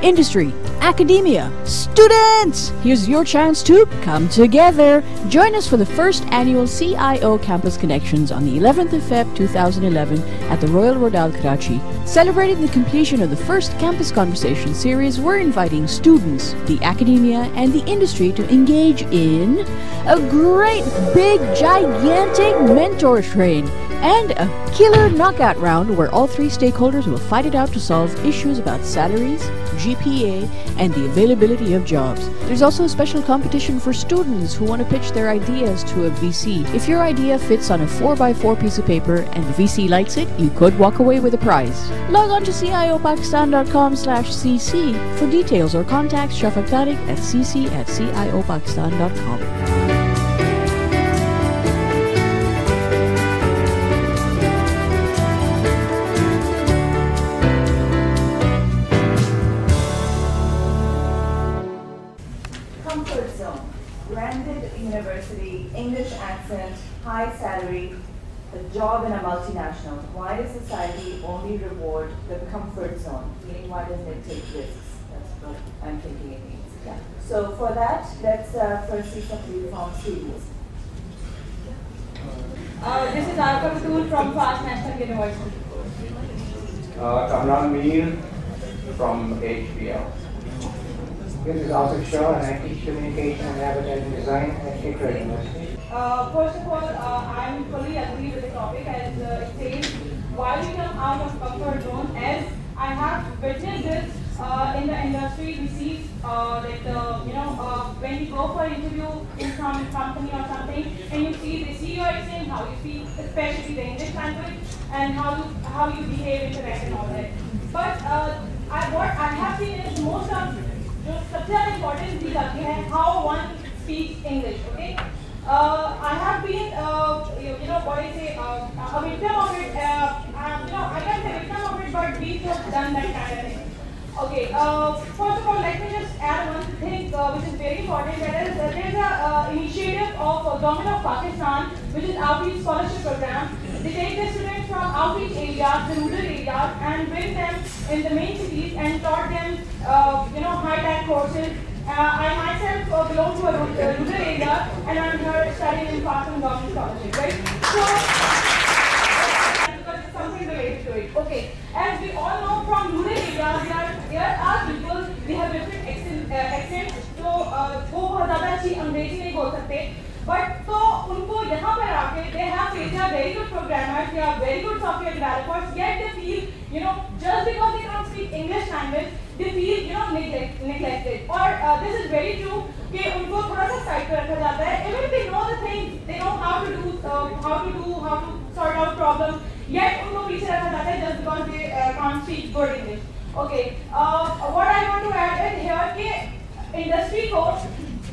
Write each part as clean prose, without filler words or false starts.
industry, academia, students! Here's your chance to come together. Join us for the first annual CIO Campus Connections on the 11th of Feb 2011 at the Royal Rodal, Karachi. Celebrating the completion of the first Campus Conversation series, we're inviting students, the academia, and the industry to engage in a great, big, gigantic mentor train and a killer knockout round where all three stakeholders will fight it out to solve issues about salaries, GPA, and the availability of jobs. There's also a special competition for students who want to pitch their ideas to a VC. If your idea fits on a 4x4 piece of paper and the VC likes it, you could walk away with a prize. Log on to ciopakistan.com/cc for details or contact Shafaq Tariq at cc@ciopakistan.com. University, English accent, high salary, a job in a multinational. Why does society only reward the comfort zone? Meaning, why doesn't it take risks? That's what I'm thinking it means. Yeah. So for that, let's first see some view from students. This is Arka Batul from Fast National University. Kamran Mir from HBL. This is Asif Shah, and I teach communication and advertising design at Hikra University. First of all, I'm fully agree with the topic as it says, why we come out of comfort zone. As I have witnessed this in the industry, we see that when we go for interview in some company or something, and they see your accent, how you speak, especially the English language, and how you behave, interact, and all that. But what I have seen is most of सबसे ज़्यादा important चीज़ आती है how one speaks English. Okay, I have been what I say a victim of it. I can't say victim of it, but we have done that kind of thing. Okay, first of all, let me just add one thing which is very important. That is, there's a initiative of Government of Pakistan, which is Outreach Scholarship Program. They take the students from outreach areas, the rural areas, and bring them in the main cities and taught them, high-tech courses. I myself belong to a rural area, and I'm here studying in Pakistan Government Scholarship, right? So, because it's something related to it. Okay, as we all know from rural areas, there are people, they have different accents, so वो बहुत ज़्यादा अच्छी अंग्रेजी नहीं बोल सकते. But so उनको यहाँ पर आके they have faced a very good programmers, they are very good software developers, yet they feel, just because they don't speak English language, they feel, neglected. Or this is very true कि उनको थोड़ा सा side पे रखा जाता है. Even if they know the things, they know how to sort out problems, yet उनको पीछे रखा जाता है just because they can't speak good English. Okay, what I want to add is here कि industry को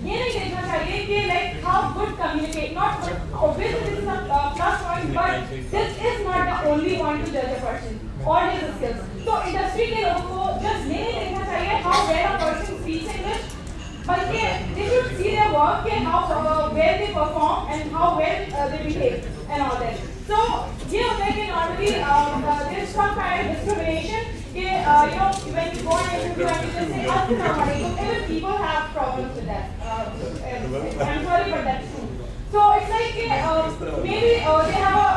ये नहीं देखना चाहिए कि like how good communicate. Not obviously this is a plus point, but this is not the only point to judge a person or his skills. So industry के लोगों को just ये नहीं देखना चाहिए how well a person speaks English, बल्कि they should see their work के how well they perform and how well they behave and all that. So ये होता है कि normally there's some kind of discrimination. When you go on interview and you just say Assalamualaikum, even people have problems with that. I'm sorry, but that's true. So it's like maybe they have a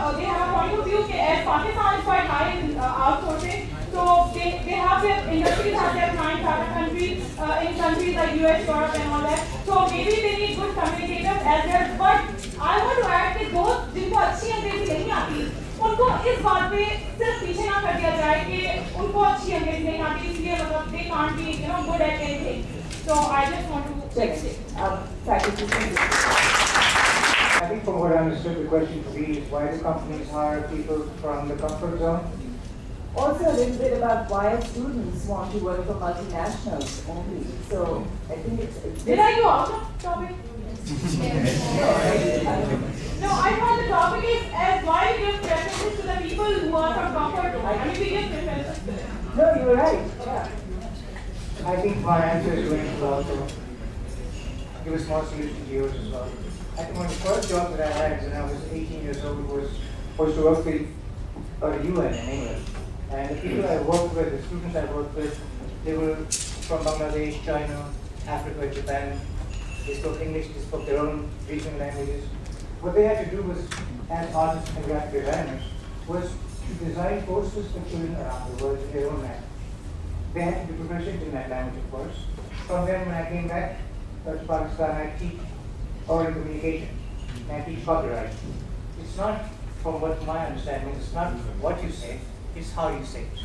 point of view as Pakistan is quite high in outsourcing, so they have their industries have their clients other countries in countries like US, Europe, and all that. So maybe they need good communicators as well. But I want to add that those जिनको अच्छी अंग्रेजी नहीं आती, उनको इस बात पे सिर्फ पीछे ना कर दिया जाए कि उनको अच्छी अंग्रेजी नहीं आती, इसलिए मतलब they can't be good at anything. So I just want to check it. I think from what I understood, the question to be is why do companies hire people from the comfort zone? Also a little bit about why students want to work for multinationals only. So I think it's Did I go out of topic? No, I thought the topic is as why we give preferences to the people who are from comfort zone. I mean, we give preferences to them. No, you were right. Yeah. I think my answer is going to also give a small solution to yours as well. I think one of the first jobs that I had when I was 18 years old was to work with the UN in England. And the people I worked with, the students I worked with, they were from Bangladesh, China, Africa, Japan. They spoke English, they spoke their own regional languages. What they had to do was, as artists and graphic designers, was to design courses for children around the world in their own language. They had to be proficient in that language, of course. From then, when I came back to Pakistan, I teach oral communication, and I teach copyright. It's not, from what my understanding is, it's not what you say, it's how you say it.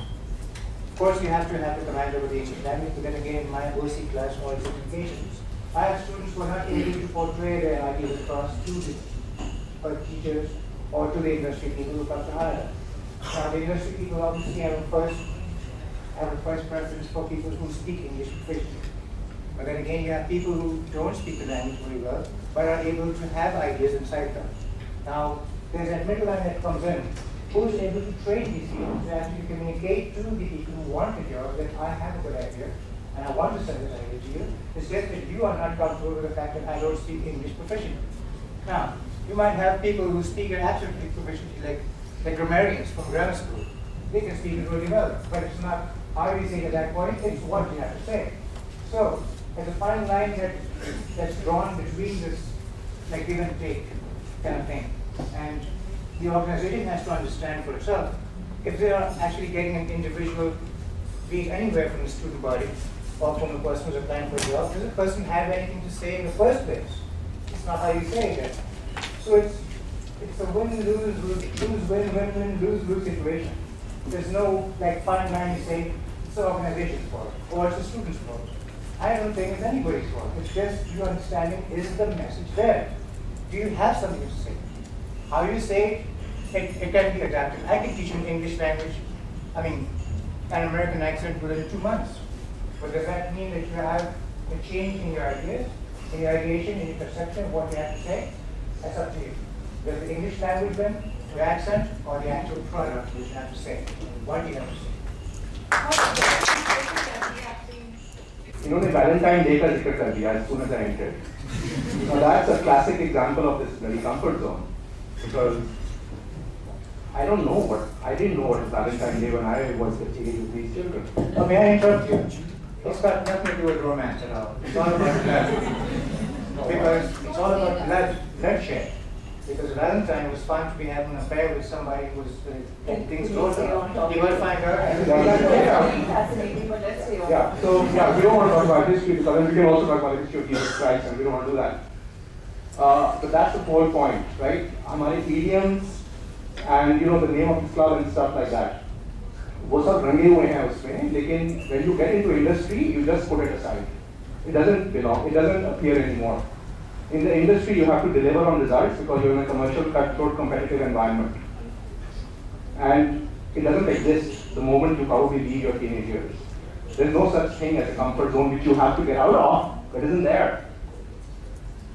Of course, you have to have the command over the English language, but then again, in my OC class, oral communications, I have students who are not able to portray their ideas across to the teachers or to the industry people who come to hire them. Now, the industry people obviously have a first preference for people who speak English proficiently. But then again, you have people who don't speak the language very well, but are able to have ideas inside them. Now, there's that middle line that comes in. Who's able to train these people to actually communicate to the people who want the job that I have a good idea, and I want to send this idea to you. It's just that you are not comfortable with the fact that I don't speak English proficiently. Now, you might have people who speak it absolutely proficiently, like grammarians from grammar school. They can speak it really well, but it's not how you say it at that point, it's what you have to say. So, there's a fine line that's drawn between this like give and take kind of thing. And the organization has to understand for itself if they are actually getting an individual, be it anywhere from the student body or from the person who's applying for a job, does the person have anything to say in the first place? It's not how you say it. So it's a win-lose situation. There's no like fine line you say it's the organization's fault or it's the student's fault. I don't think it's anybody's fault. It's just your understanding, is the message there? Do you have something to say? How you say it can be adapted. I can teach you English language, an American accent within 2 months. But does that mean that you have a change in your ideas, in your ideation, in your perception of what you have to say? That's up to you. Does the English language win, your accent, or the actual product which you have to say? What do you have to say? इन्होंने Valentine day का जिक्र कर दिया as soon as I entered. Now that's a classic example of this bloody comfort zone, because I didn't know what Valentine's Day when I was the age of these children. Oh, may I interrupt you? It's got nothing to do with romance at all. It's all about blood. Because it's all about bloodshed. Because Valentine was fun to be having an affair with somebody who was things closer. You will find her. Fascinating, but let's see. Yeah, so we don't want to talk about history, because then we can also talk about the history of Jesus Christ, and we don't want to do that. But that's the whole point, right? Hamare idioms and the name of the club and stuff like that. वो सब रंगे हुए हैं उसमें, लेकिन when you get into industry, you just put it aside. It doesn't belong. It doesn't appear anymore. In the industry, you have to deliver on results because you're in a commercial, cutthroat, competitive environment. And it doesn't exist the moment you probably leave your teenage years. There's no such thing as a comfort zone which you have to get out of. It isn't there.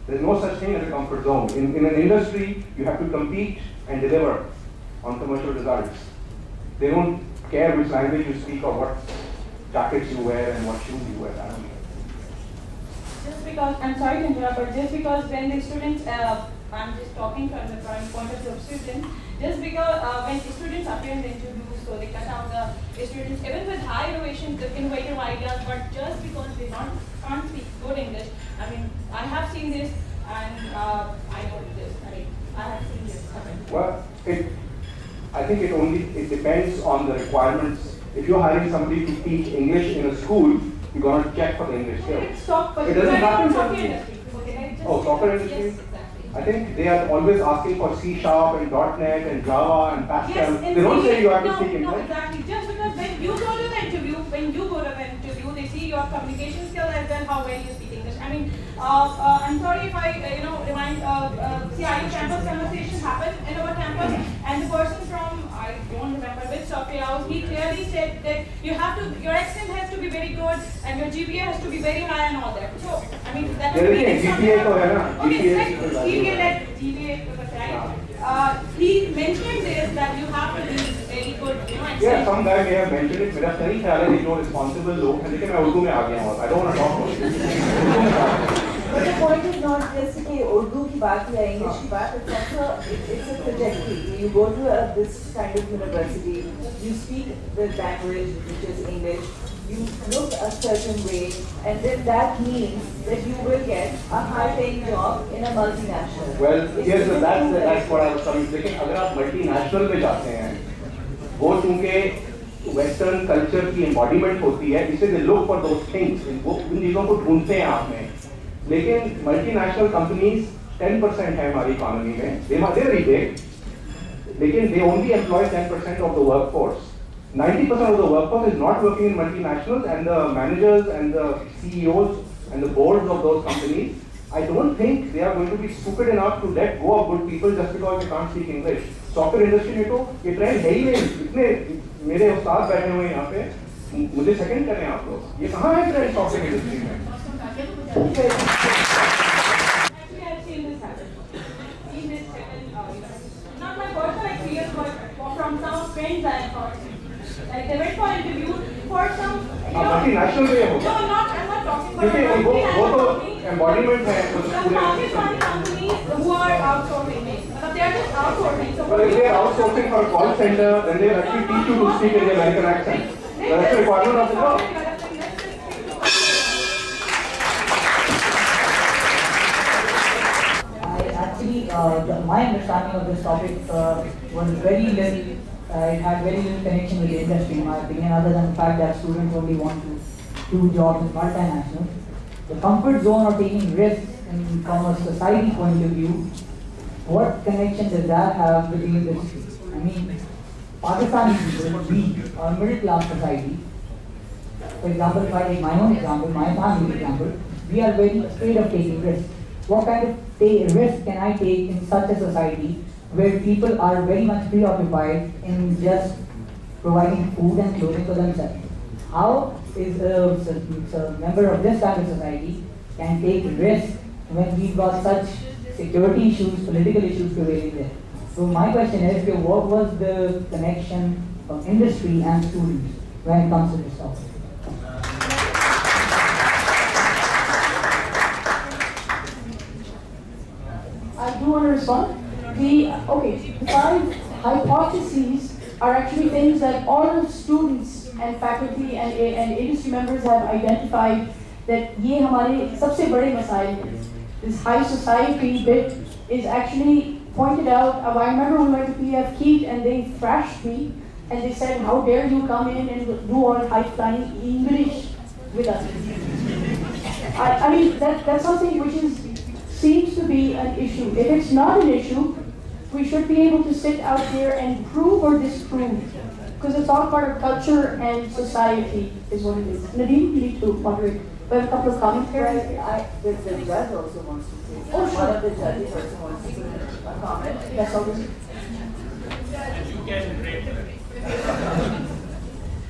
There's no such thing as a comfort zone. In an industry, you have to compete and deliver on commercial results. They don't care which language you speak or what jackets you wear and what shoes you wear. I don't care. Just because, I'm sorry to interrupt, but just because when the students, I'm just talking from the point of view of students, just because when the students appear in the interviews, so they cut out the students, even with high innovative ideas, but just because they can't speak good English. I have seen this, and I know this. I have seen this happen. Well, I think it depends on the requirements. If you're hiring somebody to teach English in a school, you're going to check for the English skills. It doesn't happen. Oh, software industry? Yes, exactly. I think they are always asking for C# and .NET and Java and Pascal. Yes, they don't say you have to speak No, English. exactly. Just because when you go to the interview, they see your communication skills as well, how well you speak English. I'm sorry if I, remind, CIU campus conversation happened in our campus, and the person from, I don't remember which software house, he clearly said that your accent has to be very good, and your GPA has to be very high and all that. So, that was really GPA तो है ना? GPA to the right. He mentioned this, that you have to be very good, accent. Yeah, some guy may have mentioned it. मेरा सही ख्याल है कि जो responsible लोग हैं, लेकिन मैं उर्दू में आ गया हूँ. I don't want to talk about it. But the point is not just कि Urdu की बात या English की बात. It's a trajectory. You go to this kind of university, you speak the language which is English. you look a certain way, and then that means that you will get a high-paying job in a multinational. Well, yes, that's what I was saying. लेकिन अगर आप multinational पे जाते हैं, वो चूँकि Western culture की embodiment होती है, इसलिए they look for those things. वो उन चीज़ों को ढूंढते हैं आप में. लेकिन multinational companies 10% है हमारी economy में. They are very big. लेकिन they only employ 10% of the workforce. 90% of the workforce is not working in multinationals, and the managers and the CEOs and the boards of those companies, I don't think they are going to be stupid enough to let go of good people just because they can't speak English. Software industry में तो ये trend है ही नहीं. इतने मेरे उस्ताद बैठे हुए हैं यहाँ पे, मुझे second करें आप लोग. ये कहाँ है trend software industry में? Actually, I've seen this happen. Seen this happen. Not my personal experience, but from some friends I have heard. Like they went for interview for some. Multinational में होगा. No, not. I'm not talking about. क्योंकि वो तो embodiment है. The Pakistani companies who are outsourcing, but they are just outsourcing. So well, if they are outsourcing for a call center, then they will actually teach you to speak in the American accent. That's the requirement of the job. My understanding of this topic was very little. It had very little connection with the industry, in my opinion, other than the fact that students only want to do jobs in multinationals. The comfort zone of taking risks from a society point of view, what connection does that have with the industry? I mean, Pakistani people, we are a middle class society. For example, if I take my own example, my family example, we are very afraid of taking risks. What kind of risk can I take in such a society where people are very much preoccupied in just providing food and clothing for themselves? How is a member of this kind of society can take risks when we've got such security issues, political issues prevailing there? So my question is, what was the connection of industry and students when it comes to this topic? I do want to respond. The five hypotheses are actually things that all of students and faculty and industry members have identified that ये हमारे सबसे बड़े मसाइल हैं. This high society bit is actually pointed out. I remember we went to PF Keat and they thrashed me and they said, how dare you come in and do all high-flying English with us. I mean, that's something which seems to be an issue. If it's not an issue, we should be able to sit out there and prove or disprove, because it's all part of culture and society is what it is. Nadeem, you need to moderate. We have a couple of comments here. The judge also wants to say. Oh, sure. One of the judges also wants to say a comment. That's all.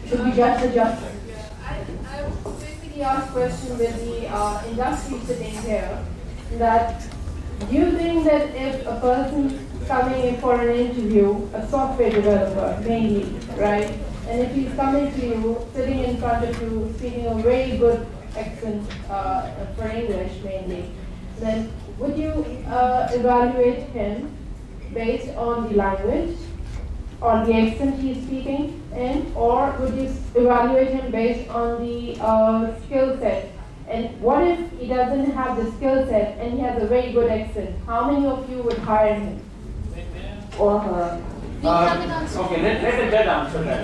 Should we judge the judge? I would basically ask a question with the industry sitting here, that do you think that if a person coming in for an interview, a software developer mainly, right, and if he's coming to you, sitting in front of you, speaking a very good accent for English mainly, then would you evaluate him based on the language, on the accent he's speaking in, or would you evaluate him based on the skill set? And what if he doesn't have the skill set and he has a very good accent? How many of you would hire him? Or her. Okay, let the judge answer that.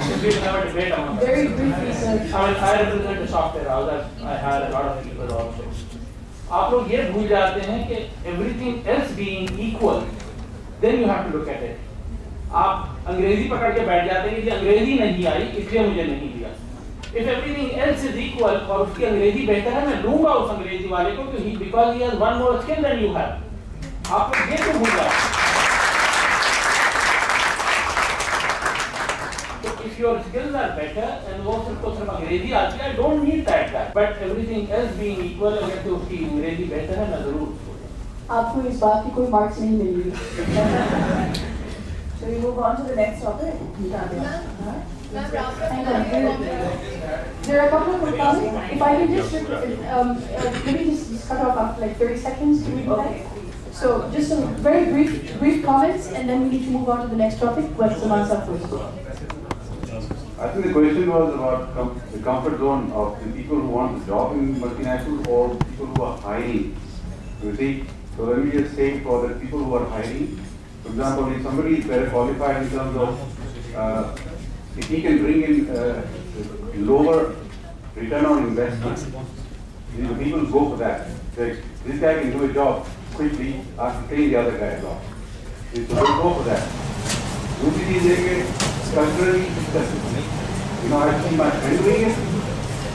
Since we will have a debate on that. Very briefly, sir. I represent the software house. I had a lot of people also. आप लोग ये भूल जाते हैं कि everything else being equal, then you have to look at it. आप अंग्रेजी पकड़ के बैठ जाते हैं कि अंग्रेजी नहीं आई इसलिए मुझे नहीं दिया. If everything else is equal और उसकी अंग्रेजी बेहतर है, मैं लूँगा उस अंग्रेजी वाले को क्योंकि because he has one more skill than you have. आप लोग ये तो भूल जाते हैं. If your skills are better and वो सिर्फ अंग्रेजी आती है, I don't need that guy. But everything else being equal, अगर तो उसकी अंग्रेजी बेहतर है, मैं जरूर. आपको इस बात की कोई मार्क्स नहीं मिलेगी. So we move on to the next topic. There are a couple of more comments. If I can just maybe just cut off after like 30 seconds. Can we do that? So just some very brief comments, and then we need to move on to the next topic. But Saman sir first. I think the question was about the comfort zone of the people who want a job in multinationals or people who are hiring. You see, so let me just say for the people who are hiring, for example, if somebody is better qualified in terms of if he can bring in lower return on investment, the people go for that. Like, this guy can do a job quickly after paying the other guy a lot. So they go for that. दूसरी चीज है कि culturally, I've seen my friend doing it,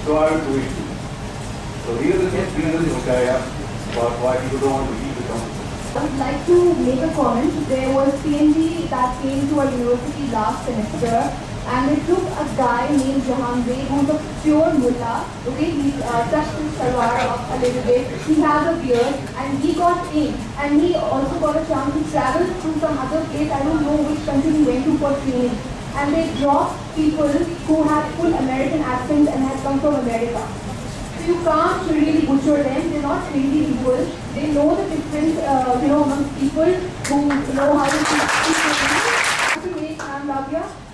so I will do it too. So these are the reasons which I have for why people don't want to leave the company. I would like to make a comment. There was PNG that came to our university last semester, and they took a guy named Jahangir, who's a pure mullah. Okay, he touched his salwar up a little bit. He has a beard, and he got in. And he also got a chance to travel to some other place. I don't know which country he went to for training. And they brought people who had full American accents and had come from America. So you can't really butcher them. They're not crazy people. They know the difference, amongst people who know how to speak.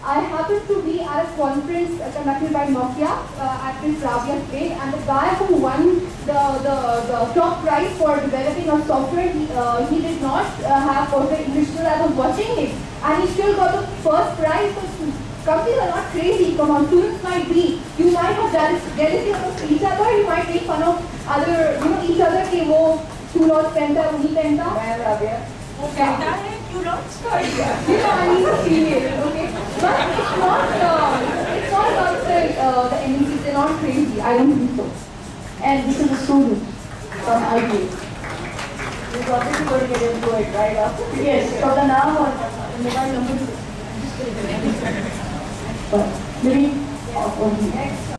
I happened to be at a conference conducted by Nokia at Prince Rabia's place, and the guy who won the top prize for developing a software, he did not have perfect English skills. I was watching him, and he still got the first prize. Companies are not crazy. Come on, students might be. You might have jealousy of each other. You might make fun of other, each other. Ke wo two lots penta, uni penta. Penta hai, two lots. I mean the female, okay. But it's not about the enemies. They're not crazy. I don't think so. And this is a student from IB. You're obviously going to get into it, right? Yes. So the name or mobile number. But maybe next.